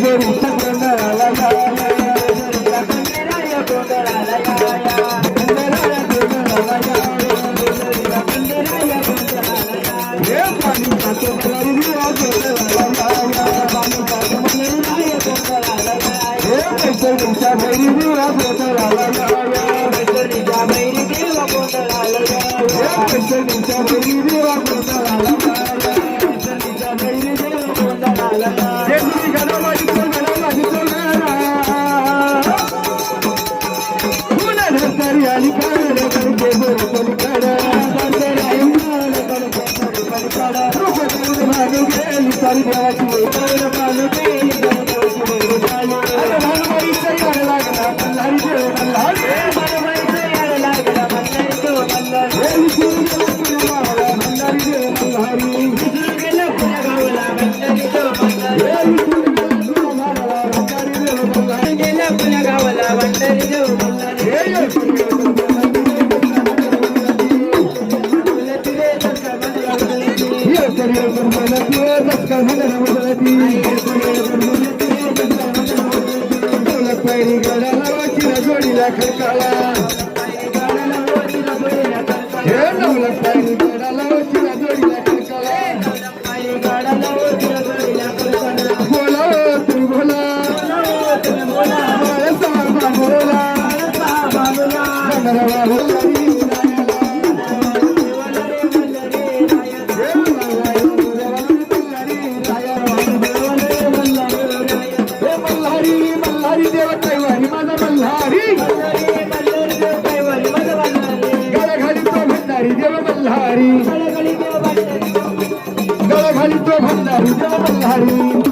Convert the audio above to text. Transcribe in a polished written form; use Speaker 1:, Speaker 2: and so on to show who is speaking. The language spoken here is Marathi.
Speaker 1: पंढरीच्या गोंधळाला या पंढरीच्या खंडेराय गोंधळाला या खंडेराय गोंधळाला या पंढरीच्या खंडेराय गोंधळाला या हे पाणी टाको मल्हारी देवा गोंधळाला या पाणी टाको मल्हारी देवा गोंधळाला या हे पंढरीच्या भैरी देवा गोंधळाला या पंढरीच्या भैरी देवा गोंधळाला या हे पंढरीच्या भैरी देवा गोंधळाला या पंढरीच्या भैरी देवा गोंधळाला या देवी गणपती गणपती फुल धरतरी आली काढ करके बोल बोल काढ धरतरी रूप करून मानू गेली सारी देवाची वेळ मानू गेली देवाची वेळ मनमाईचा याड लागला मल्हारी देव मल्हारी मनमाईचा याड लागला मल्हारी देव मल्हारी विसरून गेला पुण्या गावाला मल्हारी विसरून गेला पुण्या गावाला मल्हारी देव मल्हारी जोडीला खडकाला हे नवला पायरी गडाला जोडीला खडकाला बोला तू बोला बोला मल्हारी देव कैवारी माझा मल्हारी गळघाली तो भंडारी देव मल्हारी गळघाली तो भंडारी देव मल्हारी